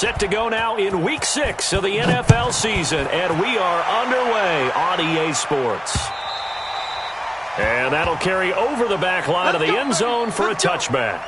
Set to go now in Week 6 of the NFL season, and we are underway on EA Sports. And that'll carry over the back line of the end zone for a touchback.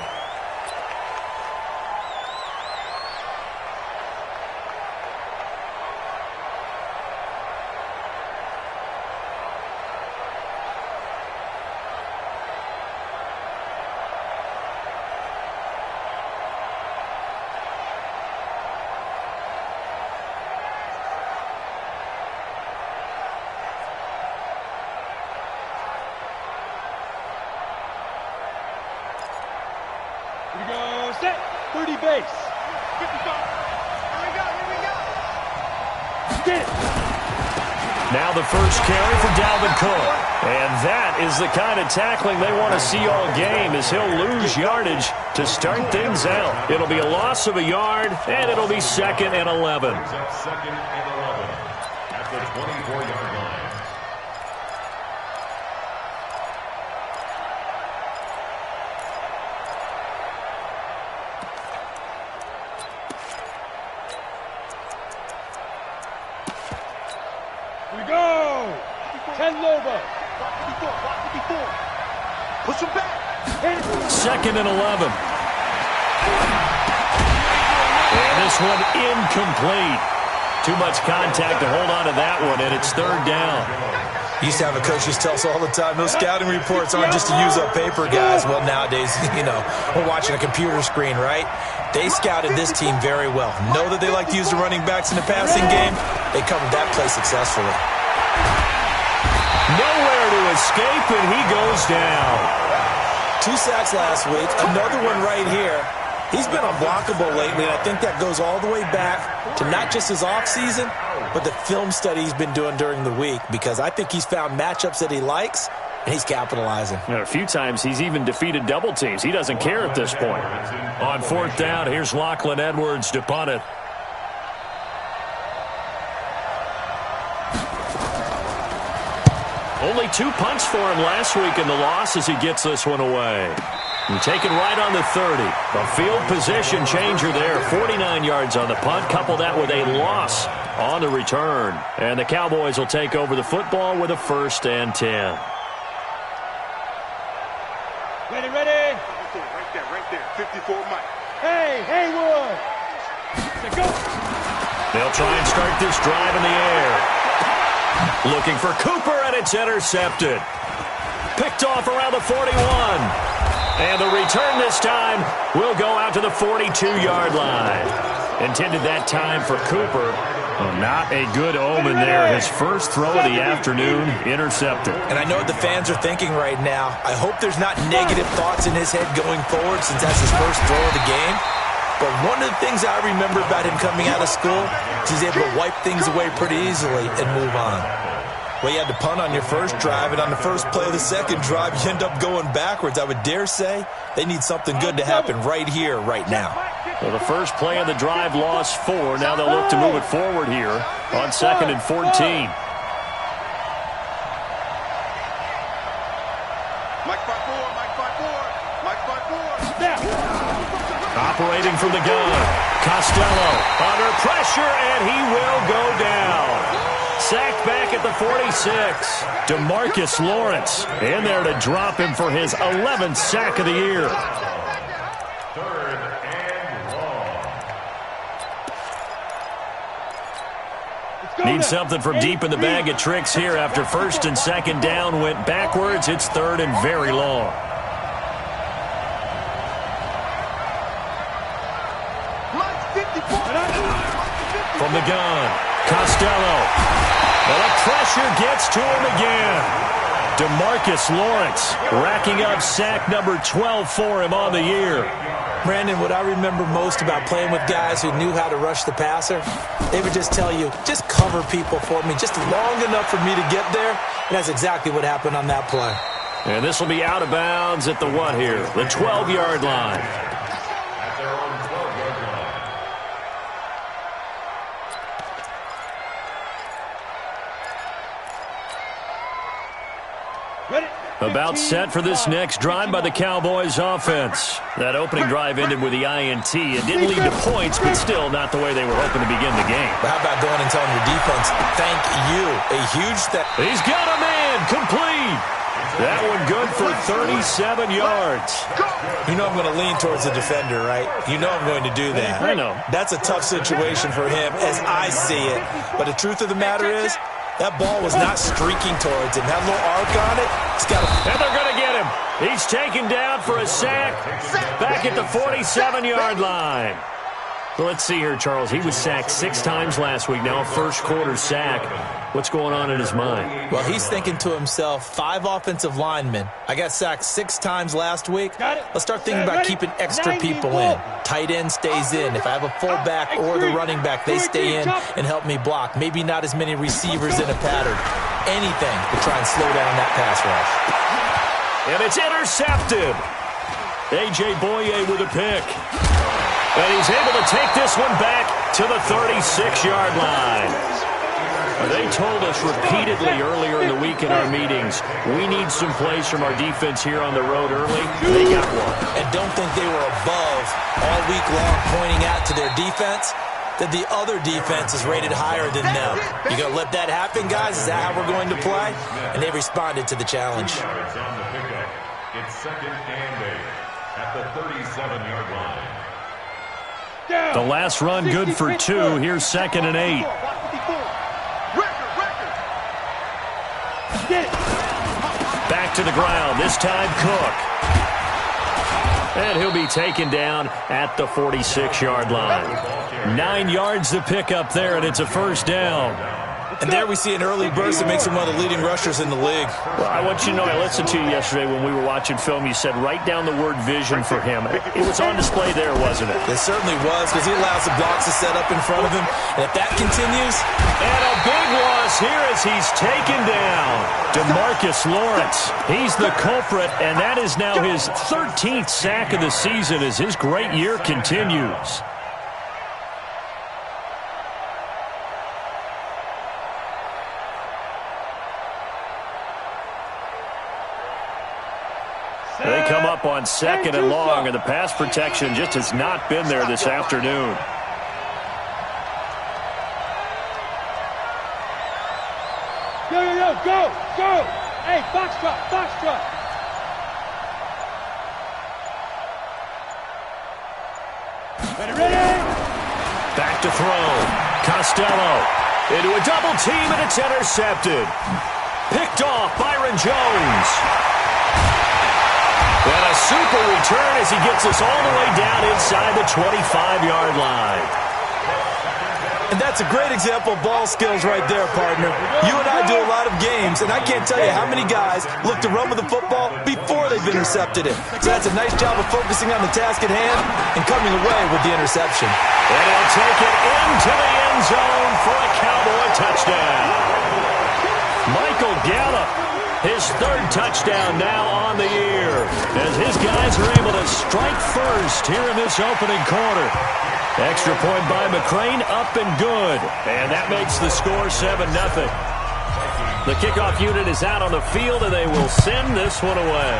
Set, 30 base. 55. Here we go. Get it. Now the first carry for Dalvin Cook. And that is the kind of tackling they want to see all game, as he'll lose yardage to start things out. It'll be a loss of a yard, and it'll be 2nd and 11. Second and 11 at the 24-yard line. Here we go. 10 Lobo. Push him back. 2nd and 11. And this one incomplete. Too much contact to hold on to that one, and it's 3rd down. Used to have a coach just tell us all the time, those scouting reports aren't just to use up paper, guys. Well, nowadays, we're watching a computer screen, right? They scouted this team very well. Know that they like to use the running backs in the passing game. They covered that play successfully. Nowhere to escape, and he goes down. 2 sacks last week, another one right here. He's been unblockable lately, and I think that goes all the way back to not just his offseason, but the film study he's been doing during the week, because I think he's found matchups that he likes, and he's capitalizing. A few times he's even defeated double teams. He doesn't care at this point. On 4th down, here's Lachlan Edwards to punt it. Only 2 punts for him last week in the loss as he gets this one away. And taken right on the 30. A field position changer there. 49 yards on the punt. Couple that with a loss on the return. And the Cowboys will take over the football with a 1st and 10. Ready. Right there. 54 Mike. Hey, Haywood. Let's go. They'll try and start this drive in the air. Looking for Cooper, and it's intercepted. Picked off around the 41. And the return this time will go out to the 42-yard line. Intended that time for Cooper. Well, not a good omen there. His first throw of the afternoon, intercepted. And I know what the fans are thinking right now. I hope there's not negative thoughts in his head going forward, since that's his first throw of the game. But one of the things I remember about him coming out of school is he's able to wipe things away pretty easily and move on. Well, you had to punt on your first drive, and on the first play of the second drive, you end up going backwards. I would dare say they need something good to happen right here, right now. Well, the first play of the drive lost 4. Now they'll look to move it forward here on 2nd and 14. Mike 5-4. Operating from the gun. Costello under pressure, and he will go down. Sacked back at the 46. DeMarcus Lawrence in there to drop him for his 11th sack of the year. 3rd and long. Need something from deep in the bag of tricks here after 1st and 2nd down went backwards. It's 3rd and very long. From the gun, Costello. Well, the pressure gets to him again. DeMarcus Lawrence racking up sack number 12 for him on the year. Brandon, what I remember most about playing with guys who knew how to rush the passer, they would just tell you, just cover people for me, just long enough for me to get there. And that's exactly what happened on that play. And this will be out of bounds at the what here? The 12-yard line. At their own 12-yard line. About set for this next drive by the Cowboys offense. That opening drive ended with the INT. It didn't lead to points, but still not the way they were hoping to begin the game. But how about going and telling your defense, thank you, a huge step. He's got a man, complete. That one good for 37 yards. You know I'm going to lean towards the defender, right? You know I'm going to do that. I know. That's a tough situation for him as I see it. But the truth of the matter is, that ball was not streaking towards him. That little arc on it, it's got to... And they're going to get him. He's taken down for a sack back at the 47-yard line. So let's see here, Charles. He was sacked 6 times last week. Now a first-quarter sack. What's going on in his mind? Well, he's thinking to himself, 5 offensive linemen. I got sacked 6 times last week. Let's start thinking about keeping extra people in. Tight end stays in. If I have a fullback or the running back, they stay in and help me block. Maybe not as many receivers in a pattern. Anything to try and slow down that pass rush. And it's intercepted. A.J. Boye with a pick. And he's able to take this one back to the 36-yard line. They told us repeatedly earlier in the week in our meetings, we need some plays from our defense here on the road early. They got one. And don't think they were above all week long pointing out to their defense that the other defense is rated higher than them. You going to let that happen, guys? Is that how we're going to play? And they responded to the challenge. It's second and 8 at the 37-yard line. The last run good for 2. Here's second and 8. Back to the ground. This time Cook. And he'll be taken down at the 46-yard line. 9 yards to pick up there, and it's a first down. And there we see an early burst that makes him one of the leading rushers in the league. Well, I want you to know, I listened to you yesterday when we were watching film. You said write down the word vision for him. It was on display there, wasn't it? It certainly was, because he allows the blocks to set up in front of him. And if that continues... And a big loss here as he's taken down. DeMarcus Lawrence. He's the culprit, and that is now his 13th sack of the season as his great year continues. They come up on second and long, and the pass protection just has not been there this afternoon. Go! Hey, box truck! Ready? Back to throw. Costello into a double team, and it's intercepted. Picked off Byron Jones. And a super return as he gets us all the way down inside the 25-yard line. And that's a great example of ball skills right there, partner. You and I do a lot of games, and I can't tell you how many guys look to run with the football before they've intercepted it. So that's a nice job of focusing on the task at hand and coming away with the interception. And he'll take it into the end zone for a Cowboy touchdown. Michael Gallup, his 3rd touchdown now on the year, as his guys are able to strike first here in this opening quarter. Extra point by McCrane, up and good. And that makes the score 7-0. The kickoff unit is out on the field, and they will send this one away.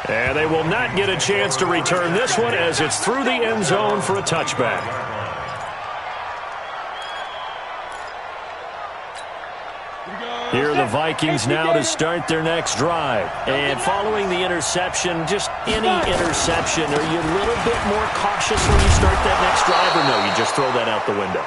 And they will not get a chance to return this one as it's through the end zone for a touchback. Here are the Vikings now to start their next drive. And following the interception, just any interception, are you a little bit more cautious when you start that next drive, or no, you just throw that out the window?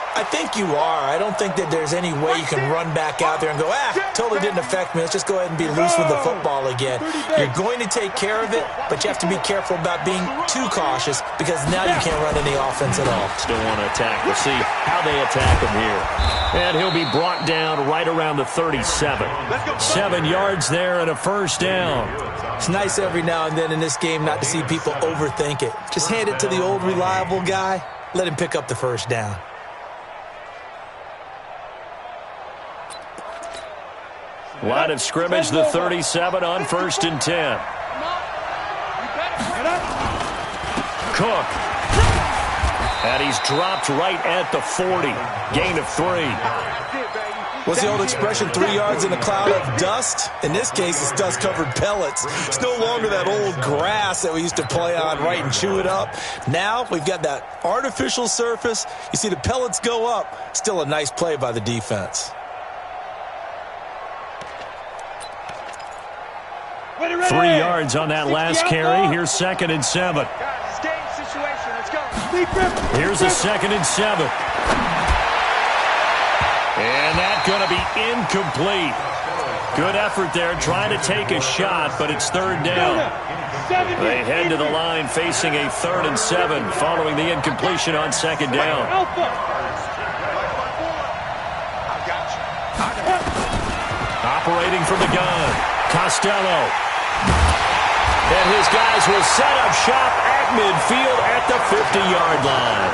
I think you are. I don't think that there's any way you can run back out there and go, totally didn't affect me. Let's just go ahead and be loose with the football again. You're going to take care of it, but you have to be careful about being too cautious because now you can't run any offense at all. Still want to attack. We'll see how they attack him here. And he'll be brought down right around the 37. 7 yards there and a first down. It's nice every now and then in this game not to see people overthink it. Just hand it to the old reliable guy. Let him pick up the first down. Line of scrimmage, the 37 on 1st and 10. Cook. And he's dropped right at the 40. Gain of 3. What's the old expression, 3 yards in a cloud of dust? In this case, it's dust-covered pellets. It's no longer that old grass that we used to play on, right, and chew it up. Now we've got that artificial surface. You see the pellets go up. Still a nice play by the defense. 3 yards on that last carry. Here's 2nd and 7. Here's a 2nd and 7. And that's going to be incomplete. Good effort there trying to take a shot, but it's 3rd down. They head to the line facing a 3rd and 7 following the incompletion on 2nd down. Operating from the gun, Costello. And his guys will set up shop at midfield at the 50-yard line.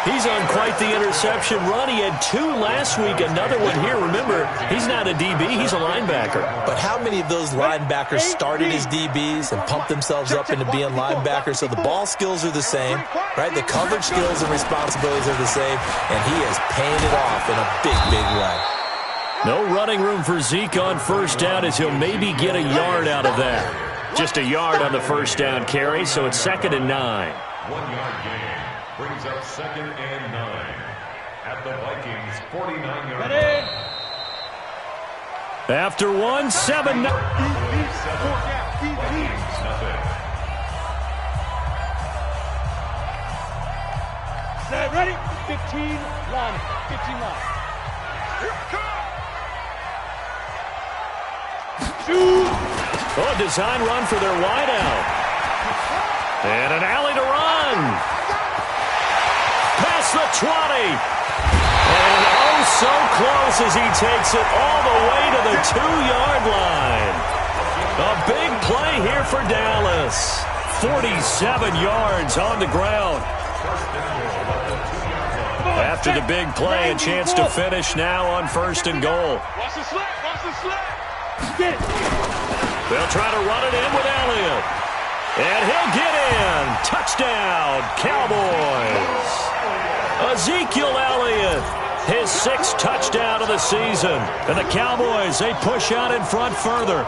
He's on quite the interception run. He had 2 last week, another one here. Remember, he's not a DB, he's a linebacker. But how many of those linebackers started as DBs and pumped themselves up into being linebackers? So the ball skills are the same, right? The coverage skills and responsibilities are the same, and he is paying it off in a big, big way. No running room for Zeke on 1st down as he'll maybe get a yard out of that. Just a yard on the 1st down carry, so it's 2nd and 9. 1-yard gain brings up 2nd and 9 at the Vikings 49-yard line. After 1, 7. Ready? 15 line. 15 line. Oh, design run for their wideout. And an alley to run. Past the 20. And oh, so close as he takes it all the way to the 2-yard line. A big play here for Dallas. 47 yards on the ground. After the big play, a chance to finish now on 1st and goal. Watch the slip. Watch the slip. Get it. They'll try to run it in with Elliott. And he'll get in. Touchdown, Cowboys. Ezekiel Elliott, his 6th touchdown of the season. And the Cowboys, they push out in front further.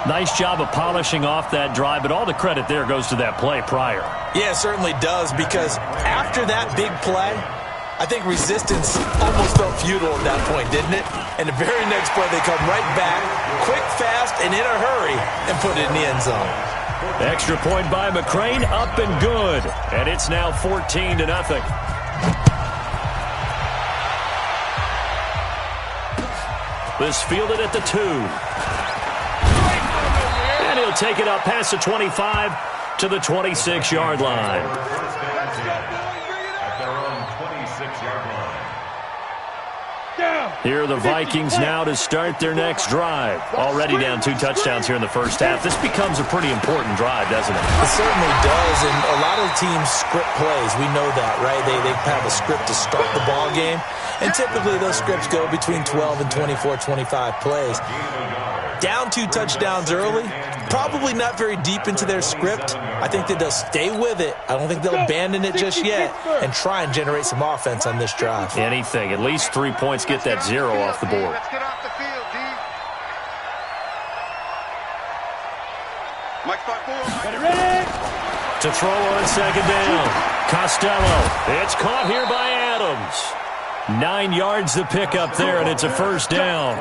Nice job of polishing off that drive, but all the credit there goes to that play prior. Yeah, it certainly does, because after that big play, I think resistance almost felt futile at that point, didn't it? And the very next play, they come right back, quick, fast, and in a hurry, and put it in the end zone. Extra point by McCrane, up and good. And it's now 14-0. This fielded at the 2. And he'll take it up past the 25 to the 26-yard line. At their own 26-yard line. Here are the Vikings now to start their next drive. Already down 2 touchdowns here in the 1st half. This becomes a pretty important drive, doesn't it? It certainly does, and a lot of teams script plays. We know that, right? They have a script to start the ball game, and typically those scripts go between 12 and 24, 25 plays. Down 2 touchdowns early, probably not very deep into their script. I think that they'll stay with it. I don't think they'll abandon it just yet and try and generate some offense on this drive. Anything. At least 3 points, get that 0 off the board. Let's get off the field, D. Mike, start forward. Ready? To throw on 2nd down. Costello. It's caught here by Adams. 9 yards to pick up there, and it's a 1st down.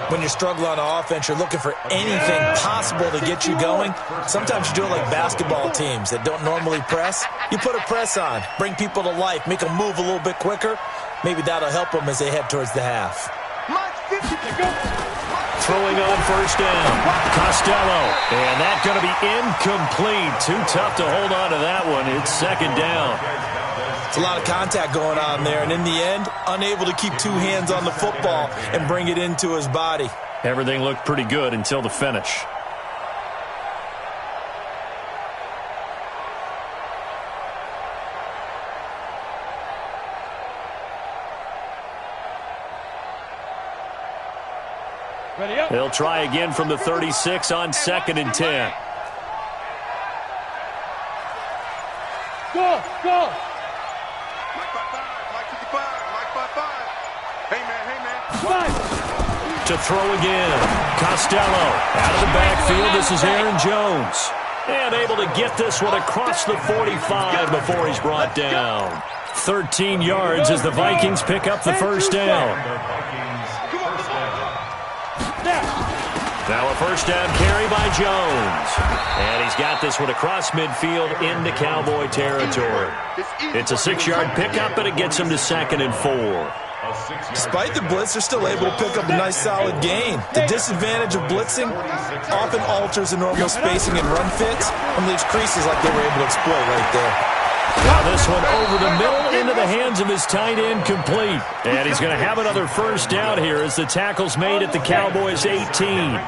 When you're struggling on offense, you're looking for anything possible to get you going. Sometimes you do it like basketball teams that don't normally press. You put a press on, bring people to life, make them move a little bit quicker. Maybe that'll help them as they head towards the half. Throwing on 1st down. Costello. And that's going to be incomplete. Too tough to hold on to that one. It's 2nd down. It's a lot of contact going on there, and in the end, unable to keep 2 hands on the football and bring it into his body. Everything looked pretty good until the finish. Ready up. They'll try again from the 36 on 2nd and 10. Go, go. Mike 55, Mike 55, Mike Hey, man. To throw again. Costello out of the backfield. This is Aaron Jones. And able to get this one across the 45 before he's brought down. 13 yards as the Vikings pick up the first down. Now a first down carry by Jones. And he's got this one across midfield into Cowboy territory. It's a 6-yard pickup, and it gets him to 2nd and 4. Despite the blitz, they're still able to pick up a nice solid gain. The disadvantage of blitzing often alters the normal spacing and run fits and leaves creases like they were able to exploit right there. Now this one over the middle into the hands of his tight end, complete. And he's going to have another first down here as the tackle's made at the Cowboys' 18.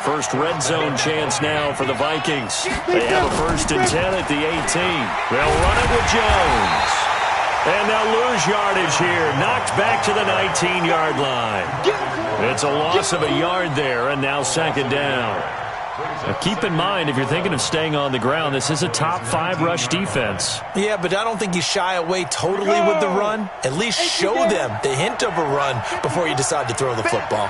First red zone chance now for the Vikings. They have a 1st and 10 at the 18. They'll run it with Jones. And they'll lose yardage here. Knocked back to the 19-yard line. It's a loss of a yard there, and now 2nd down. Now keep in mind, if you're thinking of staying on the ground, this is a top 5 rush defense. Yeah, but I don't think you shy away totally with the run. At least show them the hint of a run before you decide to throw the football.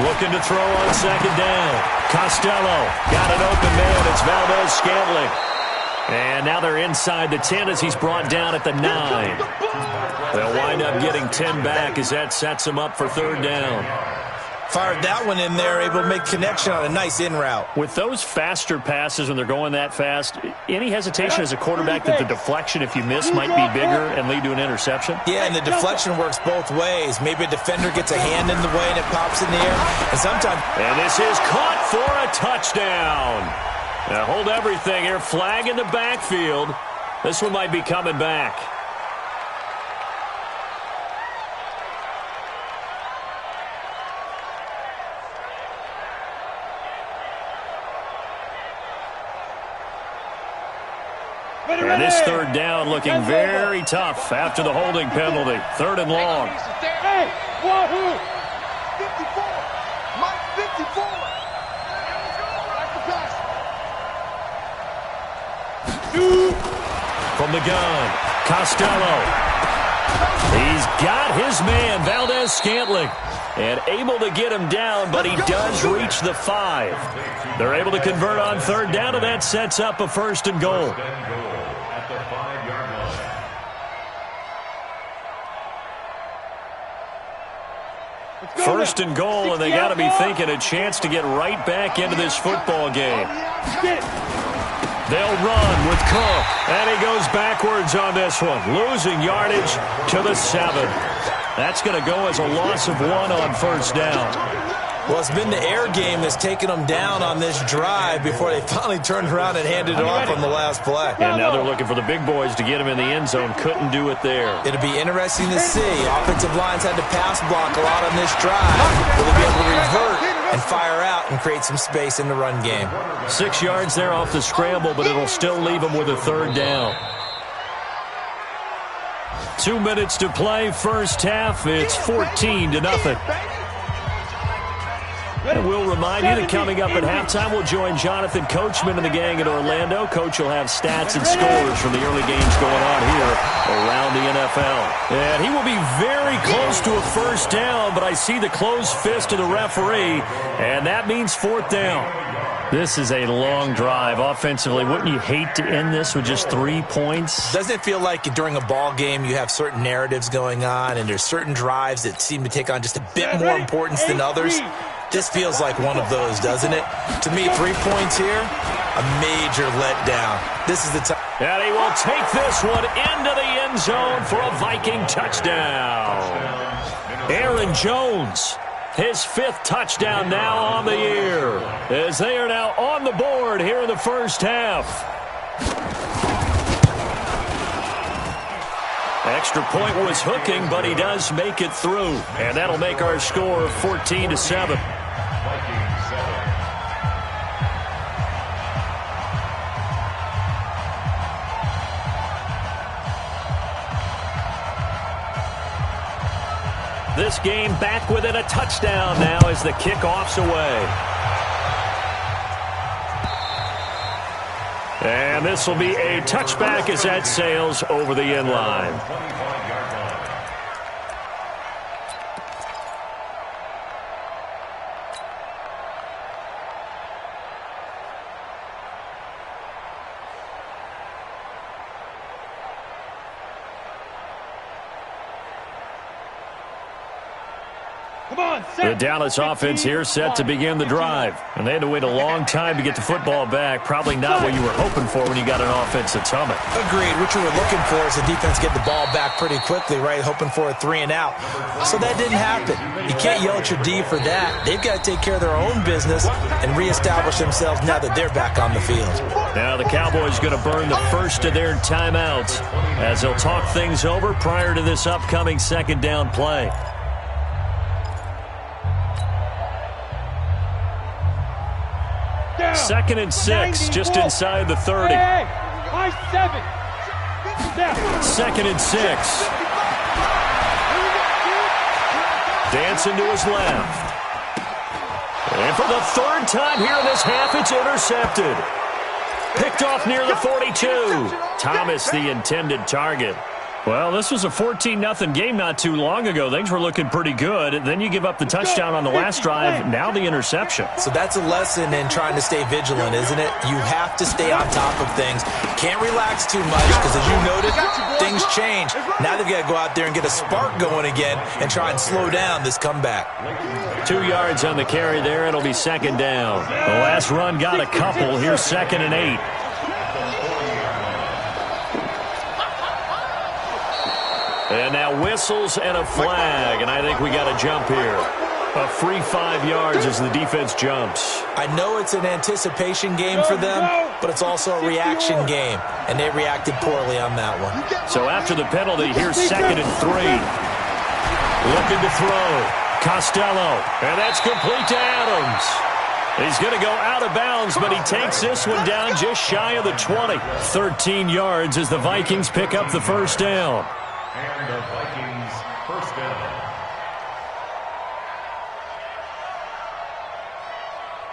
Looking to throw on 2nd down. Costello got an open man. It's Valdez-Scantling. And now they're inside the 10 as he's brought down at the 9. They'll wind up getting 10 back as that sets him up for 3rd down. Fired that one in there, able to make connection on a nice in route. With those faster passes when they're going that fast, any hesitation as a quarterback that the deflection, if you miss, might be bigger and lead to an interception? Yeah, and the deflection works both ways. Maybe a defender gets a hand in the way and it pops in the air. And sometimes... And this is caught for a touchdown. Now hold everything here. Flag in the backfield. This one might be coming back. And this 3rd down looking very tough after the holding penalty. 3rd and long. Hey, wahoo! 54. Mike 54. From the gun, Costello. He's got his man, Valdez-Scantling. And able to get him down, but he does reach the 5. They're able to convert on 3rd down, and that sets up a 1st and goal. At the 5-yard line. 1st and goal, and they got to be thinking a chance to get right back into this football game. They'll run with Cook, and he goes backwards on this one, losing yardage to the 7. That's going to go as a loss of 1 on 1st down. Well, it's been the air game that's taken them down on this drive before they finally turned around and handed it off on the last play. And now they're looking for the big boys to get him in the end zone. Couldn't do it there. It'll be interesting to see. Offensive lines had to pass block a lot on this drive. Will they be able to revert and fire out and create some space in the run game? 6 yards there off the scramble, but it'll still leave them with a 3rd down. 2 minutes to play, first half. It's 14-0. And we'll remind you that coming up at halftime, we'll join Jonathan Coachman and the gang in Orlando. Coach will have stats and scores from the early games going on here around the NFL. And he will be very close to a 1st down, but I see the closed fist of the referee, and that means 4th down. This is a long drive offensively. Wouldn't you hate to end this with just 3 points? Doesn't it feel like during a ball game you have certain narratives going on and there's certain drives that seem to take on just a bit more importance than others? This feels like one of those, doesn't it? To me, 3 points here, a major letdown. This is the time. And he will take this one into the end zone for a Viking touchdown. Aaron Jones, his 5th touchdown now on the year, as they are now on the board here in the first half. Extra point was hooking, but he does make it through. And that'll make our score 14-7. This game back within a touchdown now as the kickoff's away. And this will be a touchback as that sails over the end line. The Dallas offense here set to begin the drive. And they had to wait a long time to get the football back. Probably not what you were hoping for when you got an offense that's humming. Agreed. What you were looking for is the defense get the ball back pretty quickly, right? Hoping for a 3-and-out. So that didn't happen. You can't yell at your D for that. They've got to take care of their own business and reestablish themselves now that they're back on the field. Now the Cowboys going to burn the first of their timeouts as they'll talk things over prior to this upcoming second down play. Second and 6, just inside the 30. Second and 6. Dancing to his left. And for the third time here in this half, it's intercepted. Picked off near the 42. Thomas, the intended target. Well, this was a 14-0 game not too long ago. Things were looking pretty good. Then you give up the touchdown on the last drive. Now the interception. So that's a lesson in trying to stay vigilant, isn't it? You have to stay on top of things. Can't relax too much because, as you noted, things change. Now they've got to go out there and get a spark going again and try and slow down this comeback. 2 yards on the carry there. It'll be second down. The last run got a couple. Here's 2nd and 8. And now whistles and a flag, and I think we got a jump here. A free 5 yards as the defense jumps. I know it's an anticipation game for them, but it's also a reaction game, and they reacted poorly on that one. So after the penalty, here's 2nd and 3. Looking to throw. Costello, and that's complete to Adams. He's going to go out of bounds, but he takes this one down just shy of the 20. 13 yards as the Vikings pick up the first down. And the Vikings first down.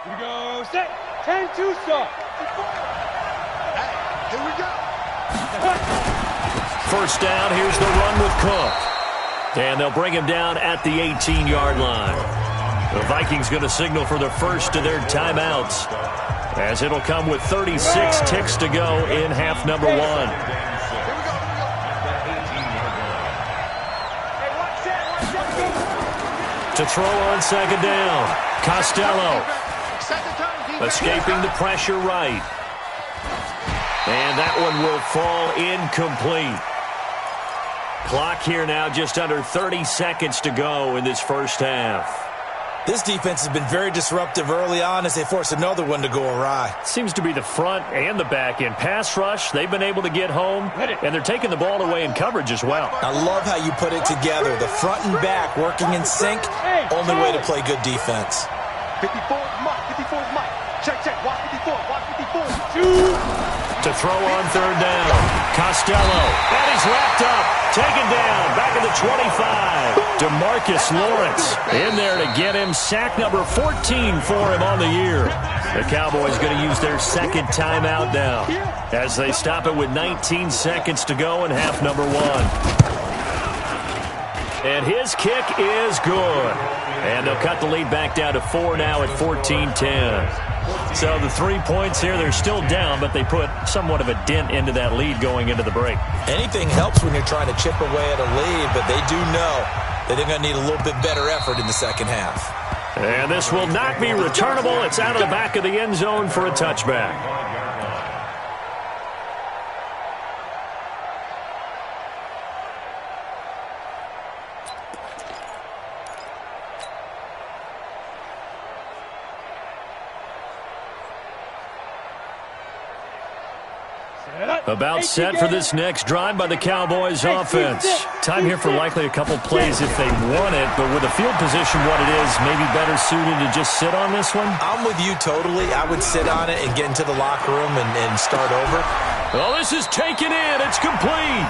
Here we go. Set. 10-2 stop. Here we go. First down. Here's the run with Cook. And they'll bring him down at the 18-yard line. The Vikings going to signal for the first of their timeouts, as it'll come with 36 ticks to go in half number 1. To throw on second down. Costello. Escaping the pressure right. And that one will fall incomplete. Clock here now just under 30 seconds to go in this first half. This defense has been very disruptive early on as they force another one to go awry. Seems to be the front and the back end. Pass rush, they've been able to get home, and they're taking the ball away in coverage as well. I love how you put it together. The front and back working in sync, only way to play good defense. 54 is Mike. 54 is Mike. Check. Watch 54. Watch 54. To throw on third down. Costello. And he's wrapped up. Taken down. Back at the 25. DeMarcus Lawrence in there to get him. Sack number 14 for him on the year. The Cowboys going to use their second timeout now as they stop it with 19 seconds to go in half number 1. And his kick is good. And they'll cut the lead back down to 4 now at 14-10. So the 3 points here, they're still down, but they put somewhat of a dent into that lead going into the break. Anything helps when you're trying to chip away at a lead, but they do know that they're going to need a little bit better effort in the second half. And this will not be returnable. It's out of the back of the end zone for a touchback. About set for this next drive by the Cowboys offense. Time here for likely a couple plays if they want it, but with the field position what it is, maybe better suited to just sit on this one? I'm with you totally. I would sit on it and get into the locker room and start over. Well, this is taken in. It's complete.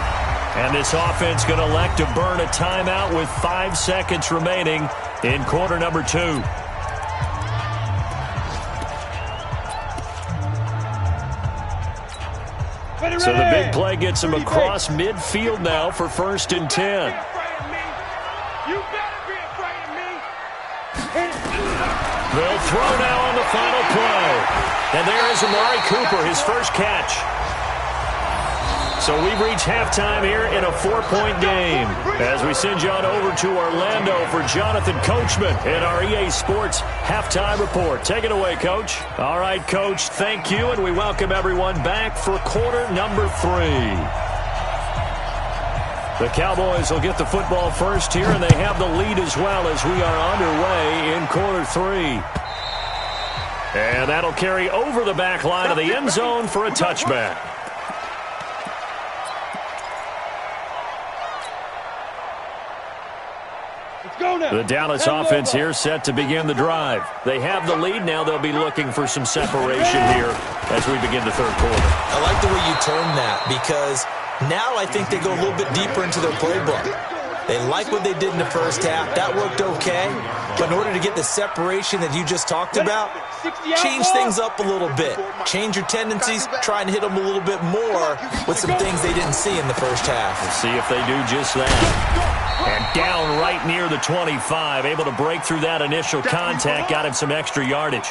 And this offense going to elect to burn a timeout with 5 seconds remaining in quarter number 2. So the big play gets him across midfield now for 1st and 10. You better be afraid of me. They'll throw now on the final play. And there is Amari Cooper, his first catch. So we've reached halftime here in a 4-point game. As we send you on over to Orlando for Jonathan Coachman in our EA Sports Halftime Report. Take it away, Coach. All right, Coach, thank you, and we welcome everyone back for quarter number 3. The Cowboys will get the football first here, and they have the lead as well as we are underway in quarter 3. And that'll carry over the back line of the end zone for a touchback. The Dallas offense here set to begin the drive. They have the lead. Now they'll be looking for some separation here as we begin the third quarter. I like the way you term that because now I think they go a little bit deeper into their playbook. They like what they did in the first half. That worked okay. But in order to get the separation that you just talked about, change things up a little bit. Change your tendencies. Try and hit them a little bit more with some things they didn't see in the first half. We'll see if they do just that. And down right near the 25. Able to break through that initial contact. Got him some extra yardage.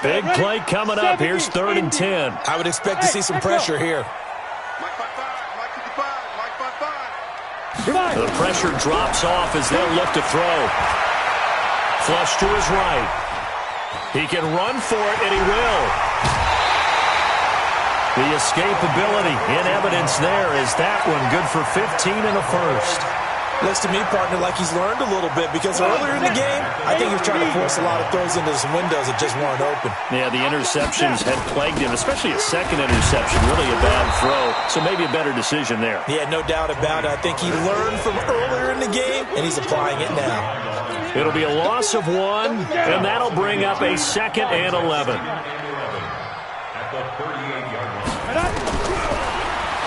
Big play coming up. Here's 3rd and 10. I would expect to see some pressure here. The pressure drops off as they'll look to throw. Flush to his right. He can run for it, and he will. The escapability in evidence there is that one good for 15 and a first. Looks to me, partner, like he's learned a little bit because earlier in the game, I think he was trying to force a lot of throws into some windows that just weren't open. Yeah, the interceptions had plagued him, especially a second interception. Really a bad throw, so maybe a better decision there. Yeah, no doubt about it. I think he learned from earlier in the game, and he's applying it now. It'll be a loss of 1, and that'll bring up a 2nd and 11.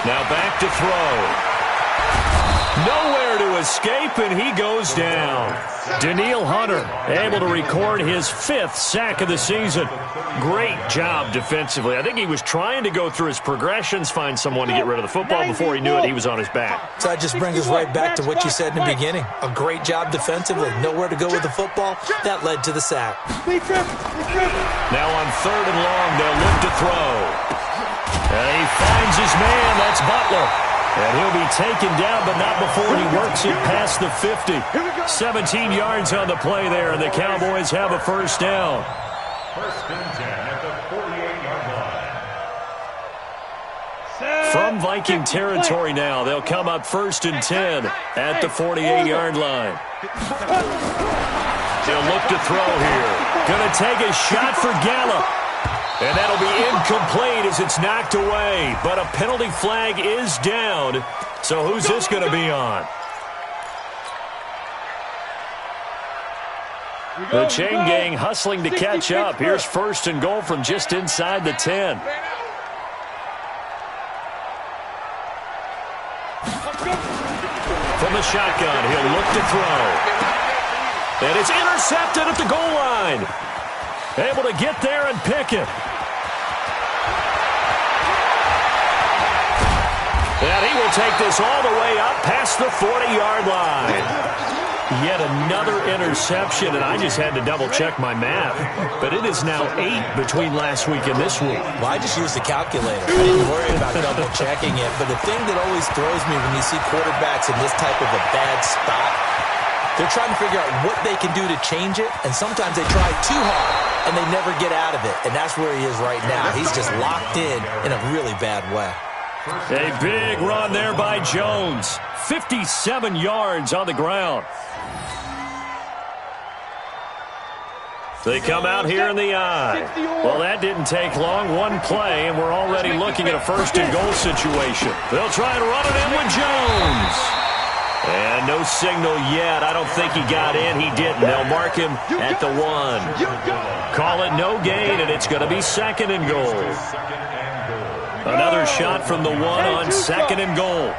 Now back to throw. Nowhere to escape, and he goes down. Danielle Hunter able to record his 5th sack of the season. Great job defensively. I think he was trying to go through his progressions, find someone to get rid of the football. Before he knew it, he was on his back. So that just brings us right back to what you said in the beginning. A great job defensively. Nowhere to go with the football. That led to the sack. Now on 3rd and long, they'll look to throw. And he finds his man. That's Butler. And he'll be taken down, but not before he works it past the 50. 17 yards on the play there, and the Cowboys have a first down. 1st and 10 at the 48-yard line. From Viking territory now, they'll come up 1st and 10 at the 48-yard line. They'll look to throw here. Going to take a shot for Gallup. And that'll be incomplete as it's knocked away. But a penalty flag is down. So who's this going to be on? The chain gang hustling to catch up. Here's 1st and goal from just inside the 10. From the shotgun, he'll look to throw. And it's intercepted at the goal line. Able to get there and pick it. And he will take this all the way up past the 40-yard line. Yet another interception, and I just had to double-check my math. But it is now 8 between last week and this week. Well, I just used the calculator. I didn't worry about double-checking it. But the thing that always throws me when you see quarterbacks in this type of a bad spot, they're trying to figure out what they can do to change it, and sometimes they try too hard, and they never get out of it. And that's where he is right now. He's just locked in a really bad way. A big run there by Jones. 57 yards on the ground. They come out here in the eye. Well, that didn't take long. One play, and we're already looking at a 1st and goal situation. They'll try and run it in with Jones. And no signal yet. I don't think he got in. He didn't. They'll mark him at the 1. Call it no gain, and it's going to be 2nd and goal. Another shot from the 1 on 2nd and goal.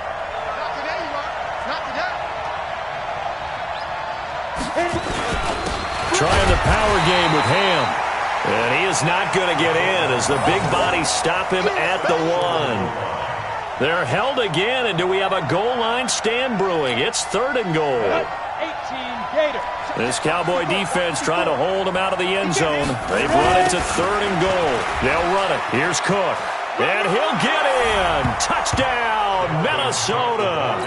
trying the power game with Ham. And he is not going to get in as the big bodies stop him at the 1. They're held again, and do we have a goal line stand brewing? It's 3rd and goal. 18 Gators. This Cowboy defense trying to hold him out of the end zone. They've run it to 3rd and goal. They'll run it. Here's Cook. And he'll get in. Touchdown, Minnesota.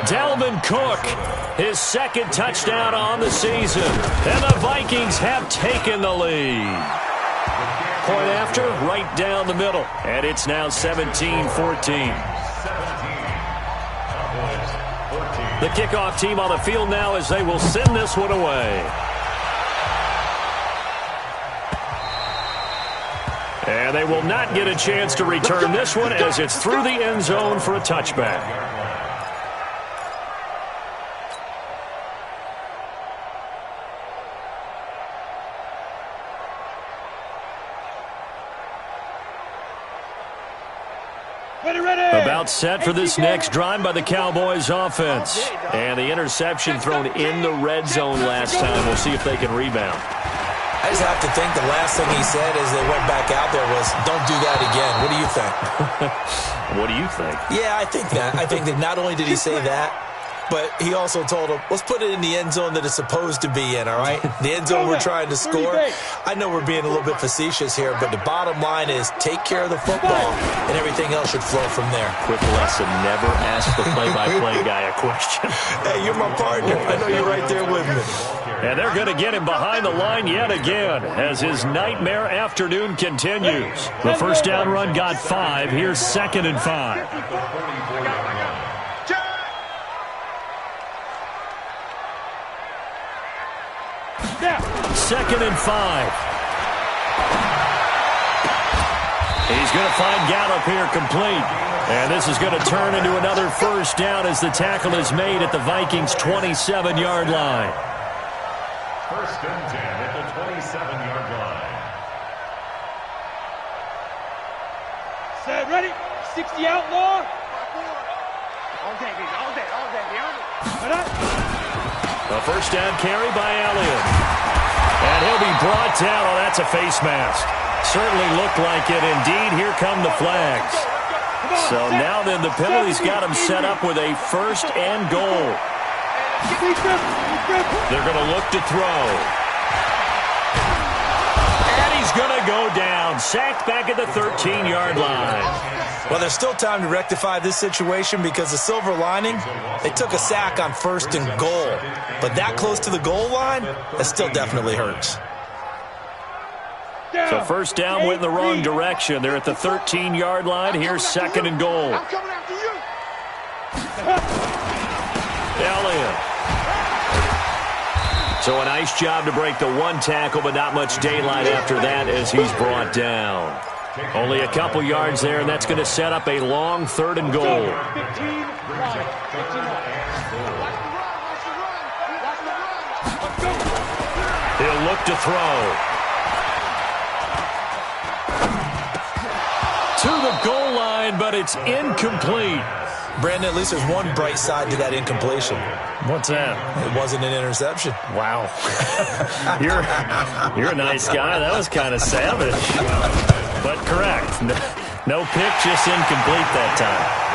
Dalvin Cook, his 2nd touchdown on the season. And the Vikings have taken the lead. Point after, right down the middle. And it's now 17-14. The kickoff team on the field now as they will send this one away. And they will not get a chance to return this one as it's through the end zone for a touchback. About set for this next drive by the Cowboys offense. And the interception thrown in the red zone last time. We'll see if they can rebound. I just have to think the last thing he said as they went back out there was, don't do that again. What do you think? What do you think? Yeah, I think that. I think that not only did he say that, but he also told him, let's put it in the end zone that it's supposed to be in, all right? The end zone we're trying to score. I know we're being a little bit facetious here, but the bottom line is take care of the football, and everything else should flow from there. Quick lesson, never ask the play-by-play guy a question. Hey, you're my partner. I know you're right there with me. And they're going to get him behind the line yet again as his nightmare afternoon continues. The first down run got 5. Here's 2nd and 5. 2nd and 5. He's going to find Gallup here complete. And this is going to turn into another first down as the tackle is made at the Vikings' 27-yard line. 1st and 10 at the 27-yard line. Set, ready? 60 outlaw. All day. A first down carry by Elliott. And he'll be brought down. Oh, that's a face mask. Certainly looked like it. Indeed, here come the flags. So now then the penalty's got him set up with a 1st and goal. They're going to look to throw. And he's going to go down. Sacked back at the 13-yard line. Well, there's still time to rectify this situation because the silver lining, they took a sack on 1st and goal. But that close to the goal line, that still definitely hurts. So first down went in the wrong direction. They're at the 13-yard line. Here's 2nd and goal. Elliott. So a nice job to break the 1 tackle, but not much daylight after that as he's brought down. Only a couple yards there, and that's going to set up a long 3rd and goal. He'll look to throw. To the goal line, but it's incomplete. Brandon, at least there's one bright side to that incompletion. What's that? It wasn't an interception. Wow. You're a nice guy. That was kind of savage. But correct. No pick, just incomplete that time.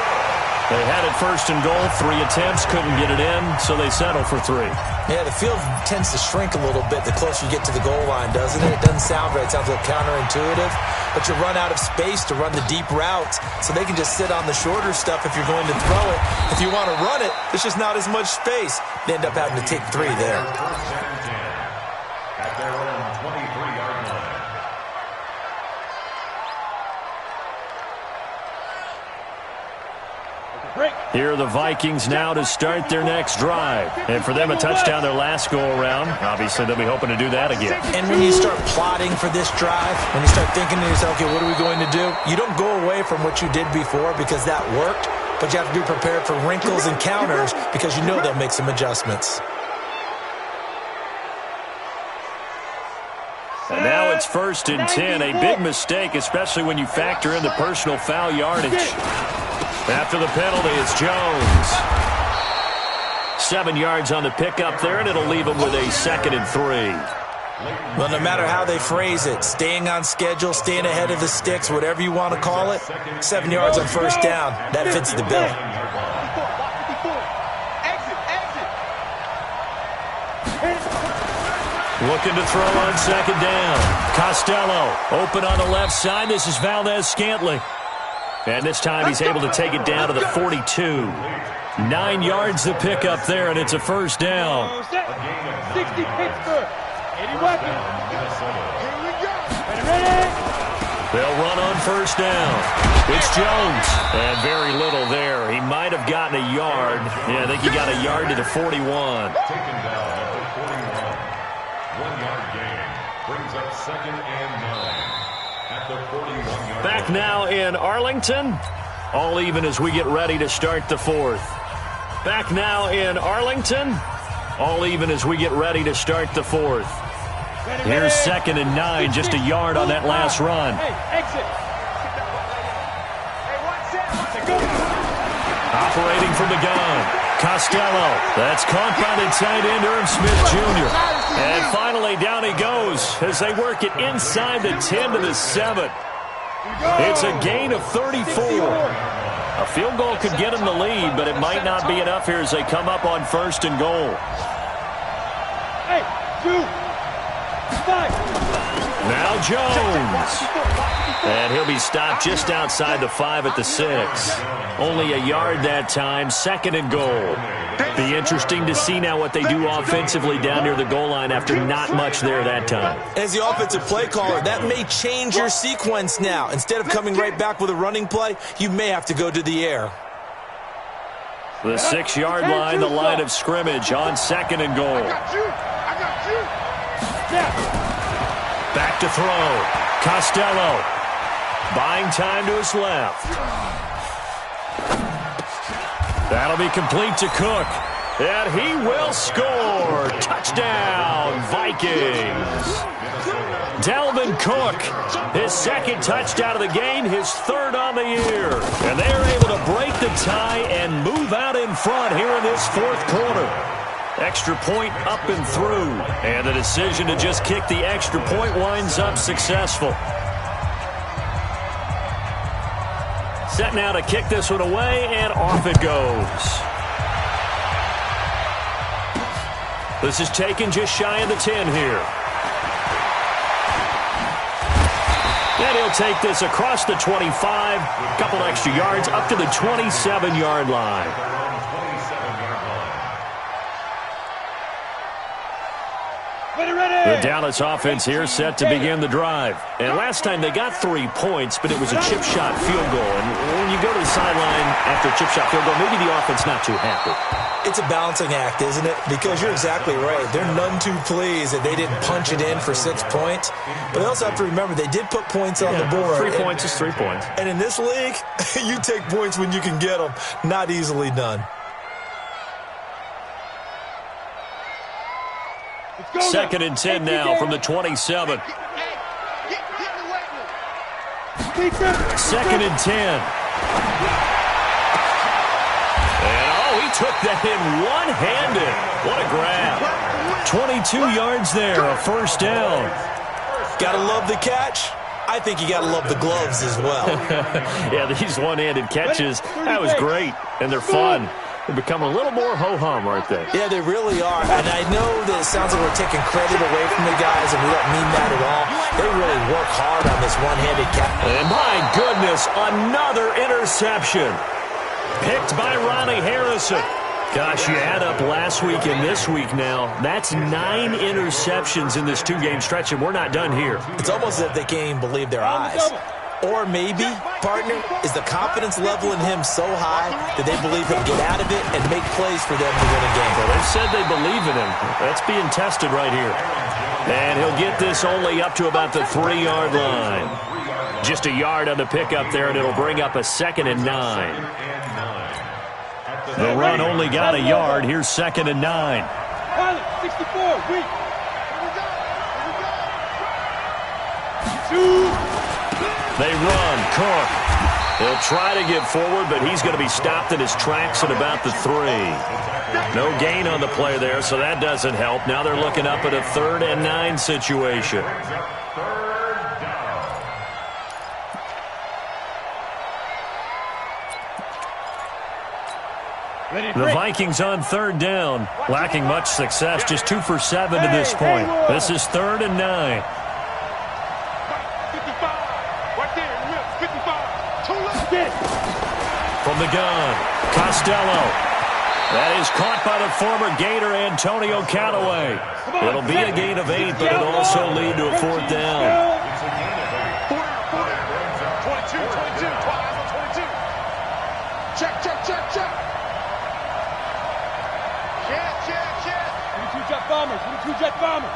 They had it 1st and goal, 3 attempts, couldn't get it in, so they settled for 3. Yeah, the field tends to shrink a little bit the closer you get to the goal line, doesn't it? It doesn't sound right. It sounds a little counterintuitive. But you run out of space to run the deep routes, so they can just sit on the shorter stuff if you're going to throw it. If you want to run it, there's just not as much space. They end up having to take 3 there. At their own 23-yard line. Here are the Vikings now to start their next drive. And for them, a touchdown their last go-around. Obviously, they'll be hoping to do that again. And when you start plotting for this drive, when you start thinking to yourself, okay, what are we going to do? You don't go away from what you did before because that worked, but you have to be prepared for wrinkles and counters because you know they'll make some adjustments. And now it's 1st and 10. A big mistake, especially when you factor in the personal foul yardage. After the penalty, it's Jones. 7 yards on the pickup there, and it'll leave them with a 2nd and 3. Well, no matter how they phrase it, staying on schedule, staying ahead of the sticks, whatever you want to call it, 7 yards on first down, that fits the bill. Looking to throw on 2nd down. Costello open on the left side. This is Valdez-Scantling. And this time he's able to take it down to the 42. 9 yards to pick up there, and it's a first down. 60 Pittsburgh. 80 weapons. Here we go. Ready? They'll run on first down. It's Jones. And very little there. He might have gotten a yard. Yeah, I think he got a yard to the 41. Taken down at the 41. 1 yard gain. Brings up 2nd and 9 at the 41-yard Back line. now in Arlington. All even as we get ready to start the 4th. Back now in Arlington. All even as we get ready to start the 4th. Here's 2nd and 9, just a yard on that last run. Hey, exit. Operating from the gun, Costello. That's caught by the tight end, Irv Smith Jr. And finally down he goes as they work it inside the 10 to the 7. It's a gain of 34. A field goal could get him the lead, but it might not be enough here as they come up on 1st and goal. Hey, 2. 5. Now Jones. And he'll be stopped just outside the 5 at the 6. Only a yard that time, 2nd and goal. Be interesting to see now what they do offensively down near the goal line after not much there that time. As the offensive play caller, that may change your sequence now. Instead of coming right back with a running play, you may have to go to the air. The 6-yard line, the line of scrimmage on 2nd and goal. I got you. Back to throw. Costello. Buying time to his left. That'll be complete to Cook. And he will score. Touchdown, Vikings. Dalvin Cook, his 2nd touchdown of the game, his 3rd on the year. And they're able to break the tie and move out in front here in this 4th quarter. Extra point up and through. And the decision to just kick the extra point winds up successful. Set now to kick this one away, and off it goes. This is taken just shy of the 10 here. And he'll take this across the 25, a couple extra yards, up to the 27-yard line. The Dallas offense here set to begin the drive. And last time they got 3 points, but it was a chip shot field goal. And when you go to the sideline after a chip shot field goal, maybe the offense not too happy. It's a balancing act, isn't it? Because you're exactly right. They're none too pleased that they didn't punch it in for 6 points. But they also have to remember they did put points on the board. 3 points is 3 points. And in this league, you take points when you can get them. Not easily done. 2nd and 10 now from the 27. 2nd and 10. And he took that in one-handed. What a grab. 22 yards there, a first down. Gotta love the catch. I think you gotta love the gloves as well. Yeah, these one-handed catches, that was great, and they're fun. They become a little more ho-hum, aren't they? Yeah, they really are. And I know that it sounds like we're taking credit away from the guys, and we don't mean that at all. They really work hard on this one-handed catch. And my goodness, another interception. Picked by Ronnie Harrison. Gosh, you add up last week and this week now. That's 9 interceptions in this 2-game stretch, and we're not done here. It's almost as if they can't even believe their eyes. Or maybe, partner, is the confidence level in him so high that they believe he'll get out of it and make plays for them to win a game. Well, they've said they believe in him. That's being tested right here. And he'll get this only up to about the 3-yard line. Just a yard on the pickup there, and it'll bring up a 2nd and 9. The run only got a yard. Here's 2nd and 9. 64, weak. They run. Cook. He'll try to get forward, but he's going to be stopped in his tracks at about the 3. No gain on the play there, so that doesn't help. Now they're looking up at a 3rd and 9 situation. The Vikings on 3rd down, lacking much success, just 2 for 7 to this point. This is 3rd and 9. 55. Right there in the middle. 55. 2 left. From the gun, Costello. That is caught by the former Gator Antonio Callaway. It'll be a gain of 8, but it'll also lead to a 4th down. 22. 22. Check. Check. 22 jet bombers. 22 jet bombers.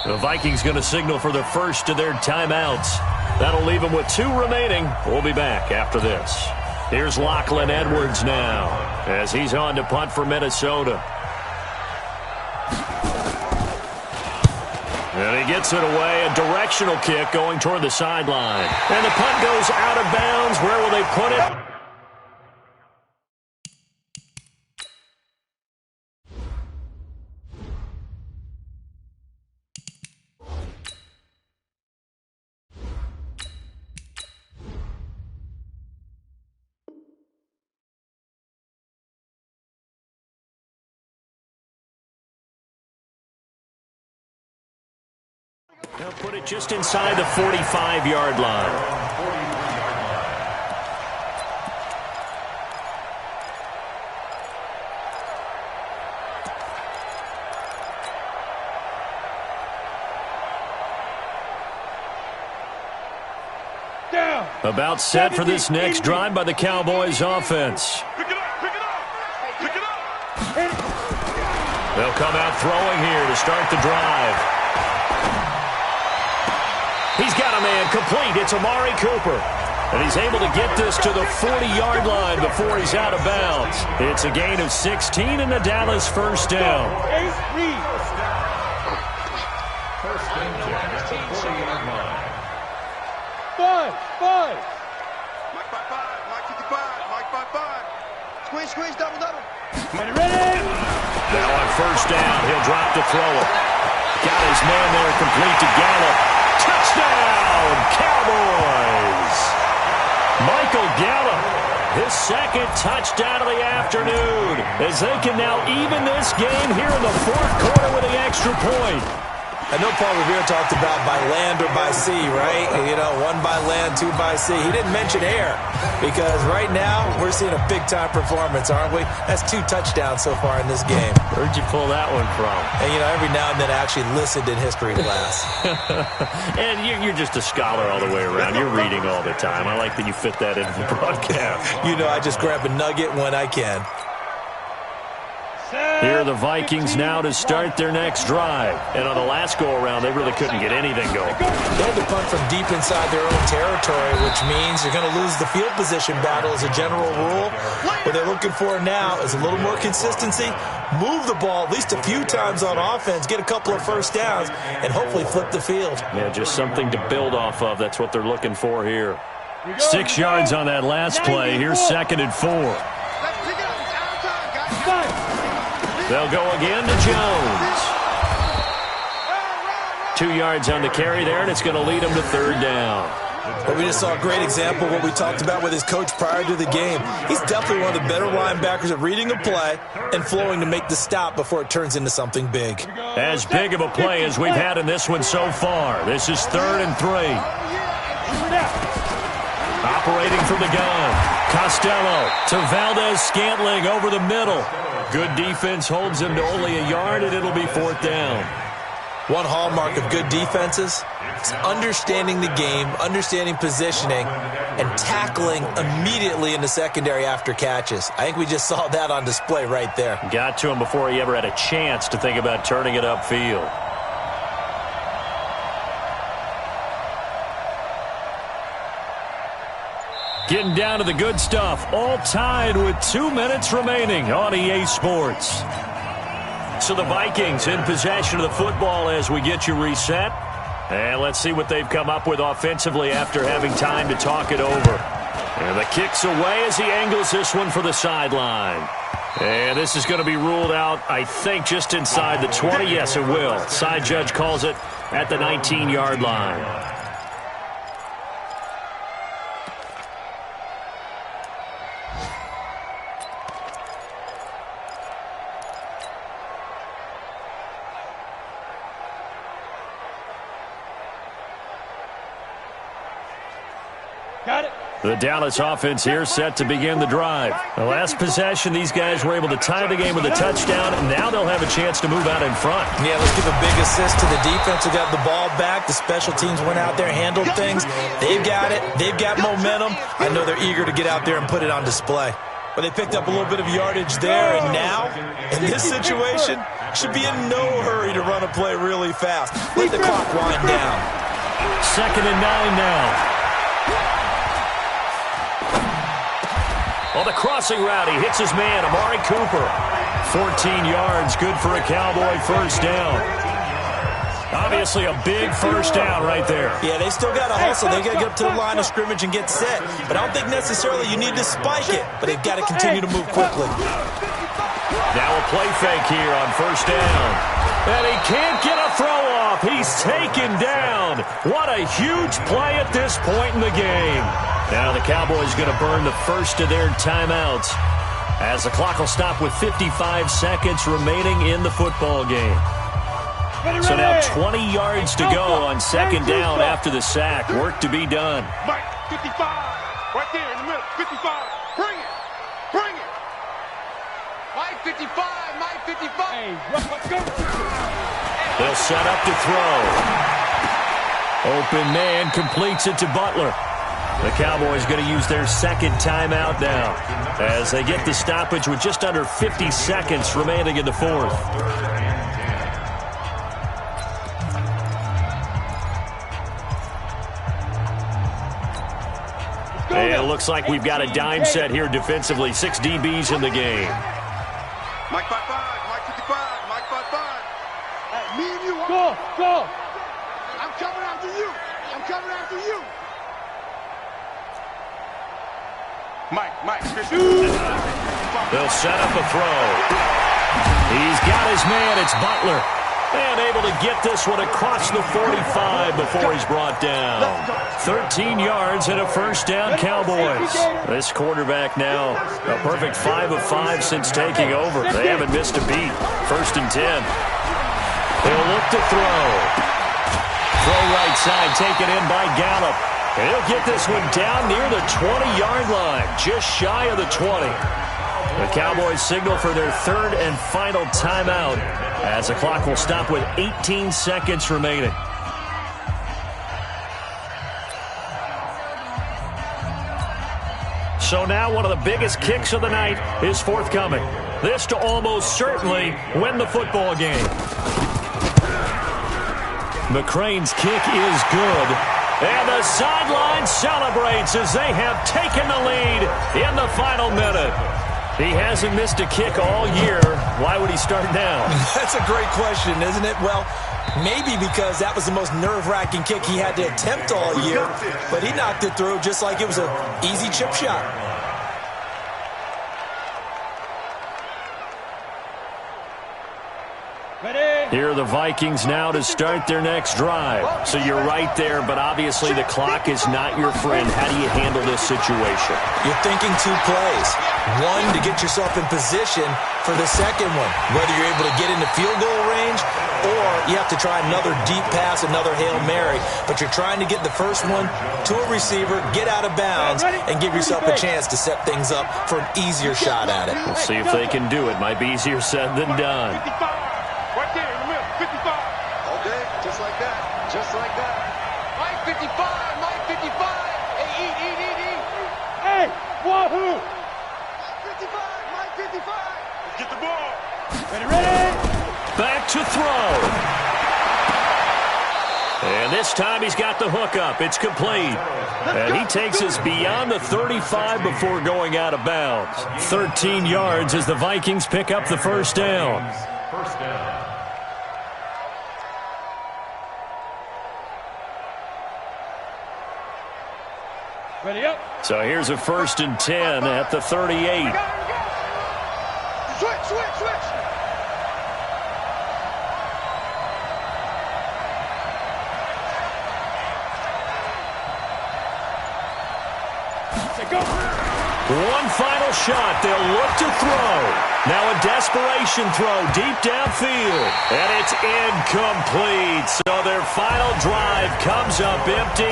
The Vikings going to signal for the first of their timeouts. That'll leave them with 2 remaining. We'll be back after this. Here's Lachlan Edwards now as he's on to punt for Minnesota. And he gets it away, a directional kick going toward the sideline. And the punt goes out of bounds. Where will they put it? They'll put it just inside the 45-yard line. Down. About set for this next drive by the Cowboys offense. Pick it up. They'll come out throwing here to start the drive. He's got a man complete. It's Amari Cooper. And he's able to get this to the 40-yard line before he's out of bounds. It's a gain of 16 and the Dallas first down. First and 10 at the 40-yard line. 5. Mike 5. Mike 55. Mike 55. Squeeze. Double. Ready? Now on first down, he'll drop to throw it. Got his man there complete to Gallup. Touchdown, Cowboys! Michael Gallup, his second touchdown of the afternoon, as they can now even this game here in the 4th quarter with the extra point. I know Paul Revere talked about by land or by sea, right? You know, 1 by land, 2 by sea. He didn't mention air because right now we're seeing a big-time performance, aren't we? That's 2 touchdowns so far in this game. Where'd you pull that one from? And, you know, every now and then I actually listened in history class. And you're just a scholar all the way around. You're reading all the time. I like that you fit that into the broadcast. You know, I just grab a nugget when I can. Here are the Vikings now to start their next drive. And on the last go-around, they really couldn't get anything going. They had to punt from deep inside their own territory, which means you're going to lose the field position battle as a general rule. What they're looking for now is a little more consistency, move the ball at least a few times on offense, get a couple of first downs, and hopefully flip the field. Yeah, just something to build off of. That's what they're looking for here. 6 yards on that last play. Here's 2nd and 4. They'll go again to Jones. 2 yards on the carry there, and it's going to lead him to 3rd down. But we just saw a great example of what we talked about with his coach prior to the game. He's definitely one of the better linebackers at reading a play and flowing to make the stop before it turns into something big. As big of a play as we've had in this one so far. This is 3rd and 3. Operating from the gun. Costello to Valdez-Scantling over the middle. Good defense holds him to only a yard, and it'll be 4th down. One hallmark of good defenses is understanding the game, understanding positioning, and tackling immediately in the secondary after catches. I think we just saw that on display right there. Got to him before he ever had a chance to think about turning it upfield. Getting down to the good stuff. All tied with 2 minutes remaining on EA Sports. So the Vikings in possession of the football as we get you reset. And let's see what they've come up with offensively after having time to talk it over. And the kick's away as he angles this one for the sideline. And this is going to be ruled out, I think, just inside the 20. Yes, it will. Side judge calls it at the 19-yard line. Got it. The Dallas offense here set to begin the drive. The last possession, these guys were able to tie the game with a touchdown, and now they'll have a chance to move out in front. Yeah, let's give a big assist to the defense who got the ball back. The special teams went out there, handled things. They've got it. They've got momentum. I know they're eager to get out there and put it on display. But they picked up a little bit of yardage there, and now, in this situation, should be in no hurry to run a play really fast. Let the clock wind down. 2nd and 9 now. On the crossing route, he hits his man, Amari Cooper. 14 yards, good for a Cowboy first down. Obviously a big first down right there. Yeah, they still got to hustle. They got to get up to the line of scrimmage and get set. But I don't think necessarily you need to spike it. But they've got to continue to move quickly. Now a play fake here on first down. And he can't get a throw off. He's taken down. What a huge play at this point in the game. Now the Cowboys going to burn the first of their timeouts as the clock will stop with 55 seconds remaining in the football game. So now 20 yards to go on 2nd down after the sack. Work to be done. Mike, 55. Right there in the middle. 55. Bring it. Bring it. Mike, 55. Mike, 55. Hey, go. They'll set up to throw. Open man completes it to Butler. The Cowboys going to use their 2nd timeout now as they get the stoppage with just under 50 seconds remaining in the 4th. And it looks like we've got a dime set here defensively. 6 DBs in the game. Mike 55. Mike 55. Mike 55. Hey, me and you. Go. I'm coming after you. I'm coming after you. Mike. They'll set up a throw. He's got his man. It's Butler. And able to get this one across the 45 before he's brought down. 13 yards and a first down, Cowboys. This quarterback now a perfect 5 of 5 since taking over. They haven't missed a beat. 1st and 10. They'll look to throw. Throw right side, taken in by Gallup. And he'll get this one down near the 20-yard line, just shy of the 20. The Cowboys signal for their 3rd and final timeout as the clock will stop with 18 seconds remaining. So now one of the biggest kicks of the night is forthcoming. This to almost certainly win the football game. McCrane's kick is good. And the sideline celebrates as they have taken the lead in the final minute. He hasn't missed a kick all year. Why would he start now? That's a great question, isn't it? Well, maybe because that was the most nerve-wracking kick he had to attempt all year, but he knocked it through just like it was an easy chip shot. Here are the Vikings now to start their next drive. So you're right there, but obviously the clock is not your friend. How do you handle this situation? You're thinking 2 plays. One, to get yourself in position for the second one, whether you're able to get into field goal range or you have to try another deep pass, another Hail Mary. But you're trying to get the first one to a receiver, get out of bounds, and give yourself a chance to set things up for an easier shot at it. We'll see if they can do it. Might be easier said than done. Right there in the middle. 55. All day, just like that. Just like that. Mike 55. Mike 55. Hey, eat. Hey, wahoo. Mike 55. Mike 55. Let's get the ball. Ready. Back to throw. And this time he's got the hook up. It's complete. And he takes us beyond the 35 before going out of bounds. 13 yards as the Vikings pick up the first down. First down. Ready up. So here's a 1st and 10 at the 38. Switch, switch, switch. Go. One final shot. They'll look to throw. Now a desperation throw deep downfield. And it's incomplete. So their final drive comes up empty.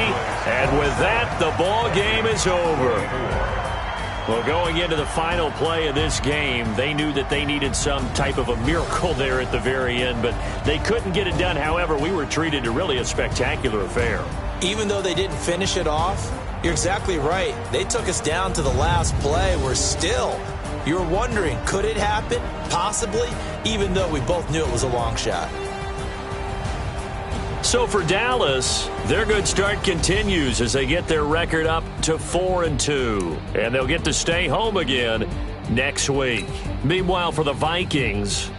And with that, the ball game is over. Well, going into the final play of this game, they knew that they needed some type of a miracle there at the very end, but they couldn't get it done. However, we were treated to really a spectacular affair. Even though they didn't finish it off, you're exactly right. They took us down to the last play. We're still, you're wondering, could it happen? Possibly, even though we both knew it was a long shot. So for Dallas, their good start continues as they get their record up to 4-2. And they'll get to stay home again next week. Meanwhile, for the Vikings,